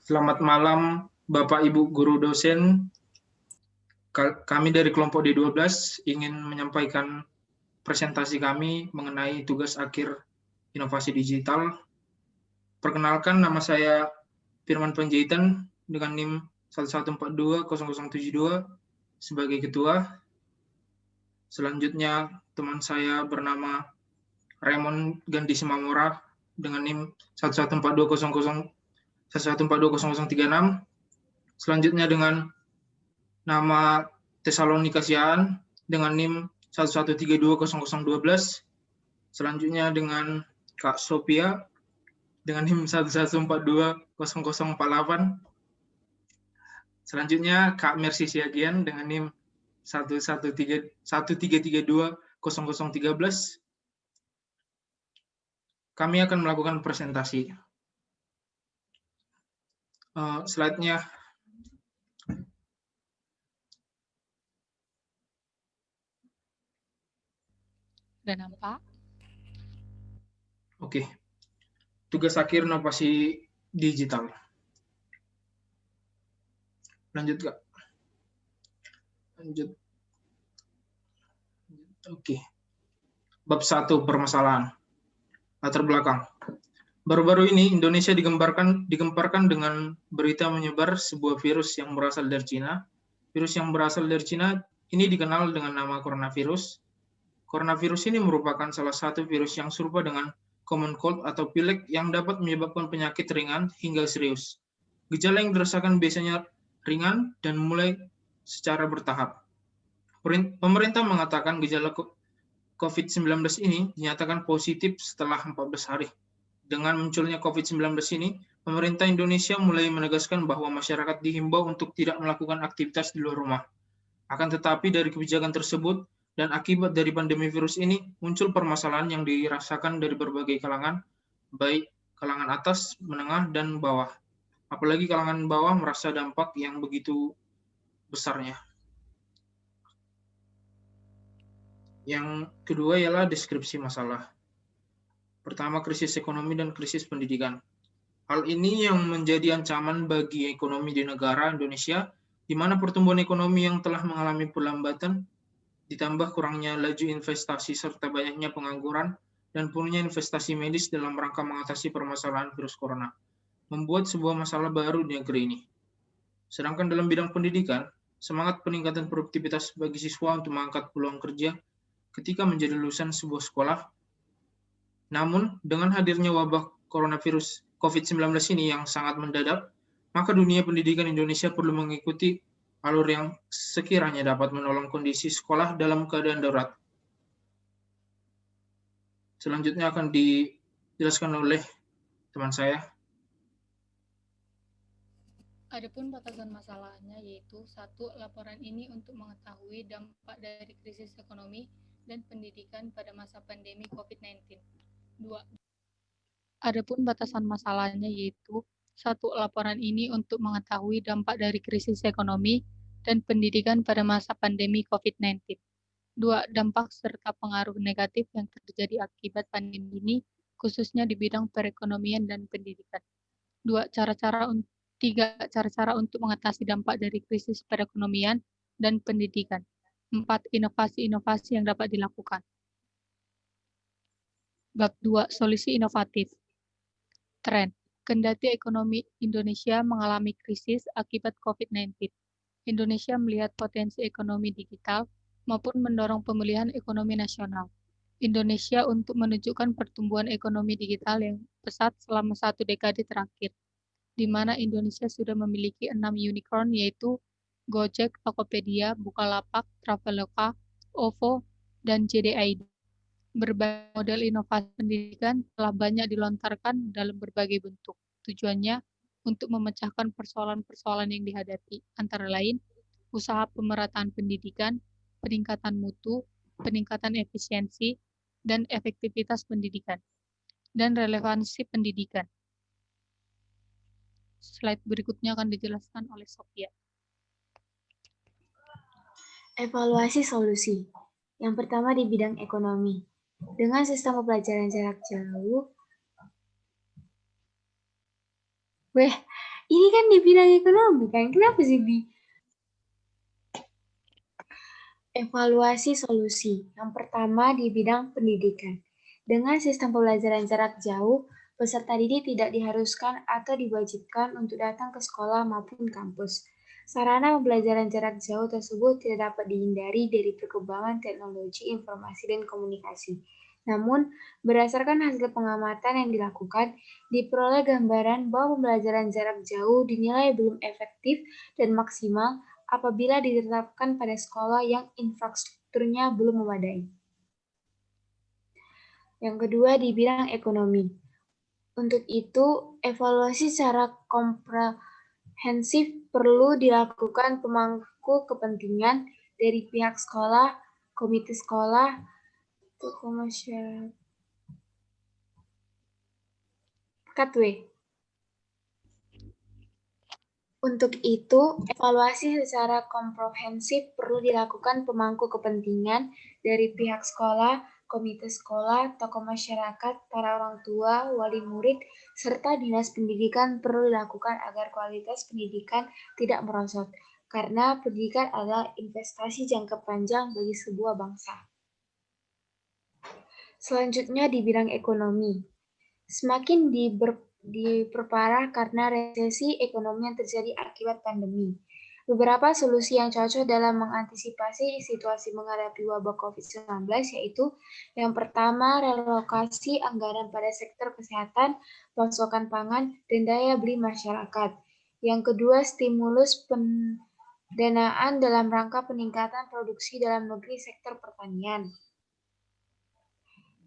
Selamat malam Bapak Ibu Guru Dosen. Kami dari kelompok D12 ingin menyampaikan presentasi kami mengenai tugas akhir inovasi digital. Perkenalkan, nama saya Firman Panjaitan dengan NIM 1142072 sebagai ketua. Selanjutnya teman saya bernama Raymond Gandhi Simamora dengan NIM 1142036. Selanjutnya dengan nama Tesalonika Siaan dengan NIM 1132012. Selanjutnya dengan Kak Sophia dengan NIM 1142048. Selanjutnya Kak Mercy Siagian dengan NIM 133320013. Kami akan melakukan presentasi. Slide-nya. Udah nampak? Oke. Tugas akhir inovasi digital. Lanjut, Kak. Lanjut. Oke. Bab 1, permasalahan. Latar belakang. Baru-baru ini Indonesia digemparkan dengan berita menyebar sebuah virus yang berasal dari Cina. Virus yang berasal dari Cina ini dikenal dengan nama coronavirus. Coronavirus ini merupakan salah satu virus yang serupa dengan common cold atau pilek yang dapat menyebabkan penyakit ringan hingga serius. Gejala yang dirasakan biasanya ringan dan mulai secara bertahap. Pemerintah mengatakan gejala COVID-19 ini dinyatakan positif setelah 14 hari. Dengan munculnya COVID-19 ini, pemerintah Indonesia mulai menegaskan bahwa masyarakat dihimbau untuk tidak melakukan aktivitas di luar rumah. Akan tetapi dari kebijakan tersebut dan akibat dari pandemi virus ini, muncul permasalahan yang dirasakan dari berbagai kalangan, baik kalangan atas, menengah, dan bawah. Apalagi kalangan bawah merasa dampak yang begitu besarnya. Yang kedua ialah deskripsi masalah. Pertama, krisis ekonomi dan krisis pendidikan. Hal ini yang menjadi ancaman bagi ekonomi di negara Indonesia, di mana pertumbuhan ekonomi yang telah mengalami perlambatan, ditambah kurangnya laju investasi serta banyaknya pengangguran, dan punahnya investasi medis dalam rangka mengatasi permasalahan virus corona, membuat sebuah masalah baru di negeri ini. Sedangkan dalam bidang pendidikan, semangat peningkatan produktivitas bagi siswa untuk mengangkat peluang kerja ketika menjadi lulusan sebuah sekolah. Namun, dengan hadirnya wabah coronavirus COVID-19 ini yang sangat mendadak, maka dunia pendidikan Indonesia perlu mengikuti alur yang sekiranya dapat menolong kondisi sekolah dalam keadaan darurat. Selanjutnya akan dijelaskan oleh teman saya. Adapun batasan masalahnya yaitu 1. Laporan ini untuk mengetahui dampak dari krisis ekonomi dan pendidikan pada masa pandemi COVID-19. 2. Adapun batasan masalahnya yaitu 1. Laporan ini untuk mengetahui dampak dari krisis ekonomi dan pendidikan pada masa pandemi COVID-19. 2. Dampak serta pengaruh negatif yang terjadi akibat pandemi ini, khususnya di bidang perekonomian dan pendidikan. 3. Cara-cara untuk mengatasi dampak dari krisis perekonomian dan pendidikan. 4. Inovasi-inovasi yang dapat dilakukan. Bab 2. Solusi inovatif. Tren. Kendati ekonomi Indonesia mengalami krisis akibat COVID-19, Indonesia melihat potensi ekonomi digital maupun mendorong pemulihan ekonomi nasional. Indonesia untuk menunjukkan pertumbuhan ekonomi digital yang pesat selama 1 dekade terakhir, di mana Indonesia sudah memiliki 6 unicorn yaitu Gojek, Tokopedia, Bukalapak, Traveloka, OVO, dan JDID. Berbagai model inovasi pendidikan telah banyak dilontarkan dalam berbagai bentuk. Tujuannya untuk memecahkan persoalan-persoalan yang dihadapi, antara lain usaha pemerataan pendidikan, peningkatan mutu, peningkatan efisiensi, dan efektivitas pendidikan, dan relevansi pendidikan. Slide berikutnya akan dijelaskan oleh Sophia. Evaluasi solusi. Yang pertama di bidang ekonomi. Dengan sistem pembelajaran jarak jauh, Ini kan di bidang ekonomi kan, kenapa sih di evaluasi solusi? Yang pertama di bidang pendidikan. Dengan sistem pembelajaran jarak jauh, peserta didik tidak diharuskan atau diwajibkan untuk datang ke sekolah maupun kampus. Sarana pembelajaran jarak jauh tersebut tidak dapat dihindari dari perkembangan teknologi informasi dan komunikasi. Namun, berdasarkan hasil pengamatan yang dilakukan, diperoleh gambaran bahwa pembelajaran jarak jauh dinilai belum efektif dan maksimal apabila diterapkan pada sekolah yang infrastrukturnya belum memadai. Yang kedua, di bidang ekonomi. Untuk itu, evaluasi secara komprehensif perlu dilakukan pemangku kepentingan dari pihak sekolah, komite sekolah, tokoh masyarakat. Untuk itu, evaluasi secara komprehensif perlu dilakukan pemangku kepentingan dari pihak sekolah, komite sekolah, tokoh masyarakat, para orang tua, wali murid, serta dinas pendidikan perlu dilakukan agar kualitas pendidikan tidak merosot, karena pendidikan adalah investasi jangka panjang bagi sebuah bangsa. Selanjutnya di bidang ekonomi. Semakin diperparah karena resesi ekonomi yang terjadi akibat pandemi. Beberapa solusi yang cocok dalam mengantisipasi situasi menghadapi wabah COVID-19 yaitu yang pertama, relokasi anggaran pada sektor kesehatan, pasokan pangan, dan daya beli masyarakat. Yang kedua, stimulus pendanaan dalam rangka peningkatan produksi dalam negeri sektor pertanian.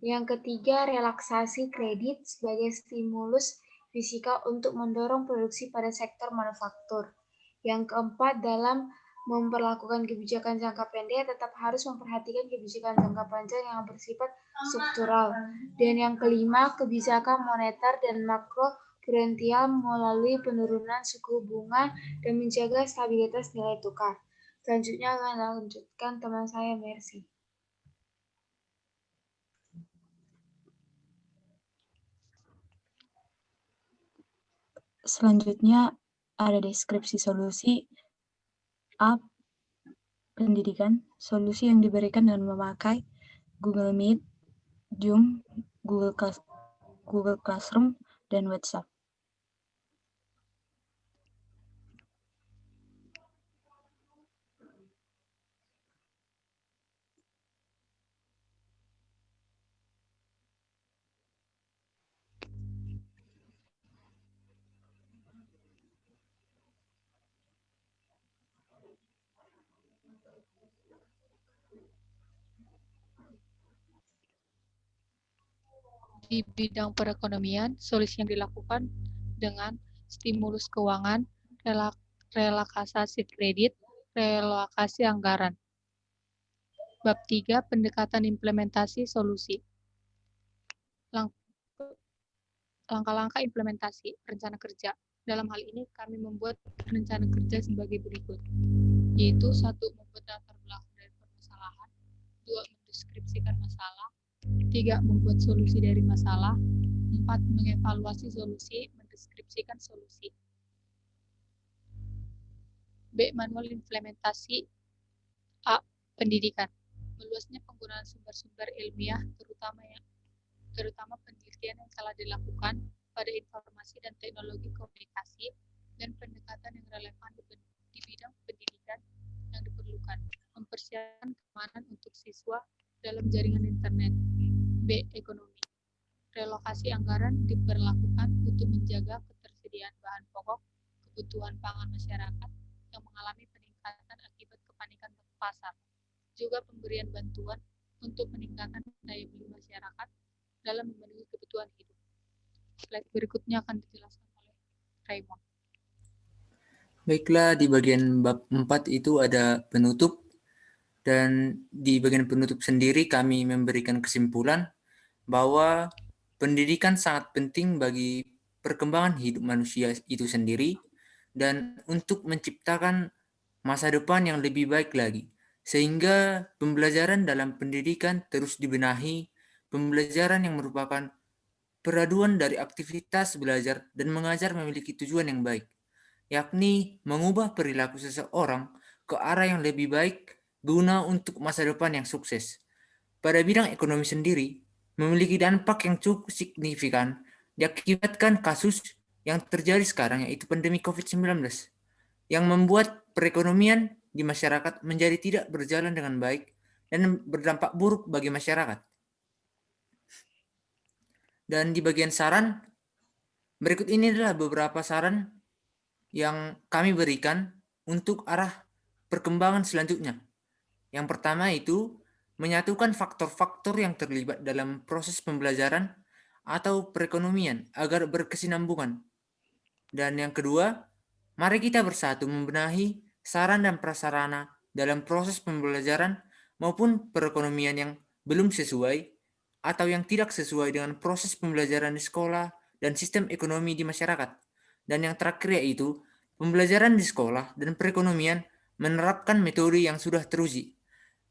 Yang ketiga, relaksasi kredit sebagai stimulus fiskal untuk mendorong produksi pada sektor manufaktur. Yang keempat, dalam memperlakukan kebijakan jangka pendek tetap harus memperhatikan kebijakan jangka panjang yang bersifat struktural. Dan yang kelima, kebijakan moneter dan makro prudensial melalui penurunan suku bunga dan menjaga stabilitas nilai tukar. Selanjutnya akan lanjutkan teman saya, Mercy. Selanjutnya ada deskripsi solusi A. Pendidikan, solusi yang diberikan dengan memakai Google Meet, Zoom, Google Classroom, dan WhatsApp. Di bidang perekonomian, solusi yang dilakukan dengan stimulus keuangan, relaksasi kredit, relokasi anggaran. Bab 3, pendekatan implementasi solusi. Langkah-langkah implementasi rencana kerja. Dalam hal ini, kami membuat rencana kerja sebagai berikut, yaitu 1. Membuat latar belakang dari permasalahan, 2. Mendeskripsikan masalah, 3. Membuat solusi dari masalah, 4. Mengevaluasi solusi, mendeskripsikan solusi. B. Manual implementasi. A. Pendidikan. Meluasnya penggunaan sumber-sumber ilmiah, terutama penelitian yang telah dilakukan pada informasi dan teknologi komunikasi dan pendekatan yang relevan di bidang pendidikan yang diperlukan. Mempersiapkan keamanan untuk siswa dalam jaringan internet. B. Ekonomi. Relokasi anggaran diperlakukan untuk menjaga ketersediaan bahan pokok kebutuhan pangan masyarakat yang mengalami peningkatan akibat kepanikan pasar. Juga pemberian bantuan untuk meningkatkan daya beli masyarakat dalam memenuhi kebutuhan hidup. Slide berikutnya akan dijelaskan oleh Raymond. Baiklah, di bagian bab 4 itu ada penutup, dan di bagian penutup sendiri kami memberikan kesimpulan bahwa pendidikan sangat penting bagi perkembangan hidup manusia itu sendiri dan untuk menciptakan masa depan yang lebih baik lagi. Sehingga pembelajaran dalam pendidikan terus dibenahi, pembelajaran yang merupakan peraduan dari aktivitas belajar dan mengajar memiliki tujuan yang baik. yakni mengubah perilaku seseorang ke arah yang lebih baik guna untuk masa depan yang sukses. Pada bidang ekonomi sendiri, memiliki dampak yang cukup signifikan diakibatkan kasus yang terjadi sekarang, yaitu pandemi COVID-19, yang membuat perekonomian di masyarakat menjadi tidak berjalan dengan baik dan berdampak buruk bagi masyarakat. Dan di bagian saran, berikut ini adalah beberapa saran yang kami berikan untuk arah perkembangan selanjutnya. Yang pertama itu menyatukan faktor-faktor yang terlibat dalam proses pembelajaran atau perekonomian agar berkesinambungan. Dan yang kedua, mari kita bersatu membenahi saran dan prasarana dalam proses pembelajaran maupun perekonomian yang belum sesuai atau yang tidak sesuai dengan proses pembelajaran di sekolah dan sistem ekonomi di masyarakat. Dan yang terakhir yaitu pembelajaran di sekolah dan perekonomian menerapkan metode yang sudah teruji.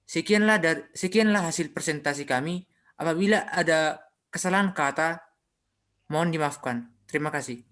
Sekianlah hasil presentasi kami. Apabila ada kesalahan kata, mohon dimaafkan. Terima kasih.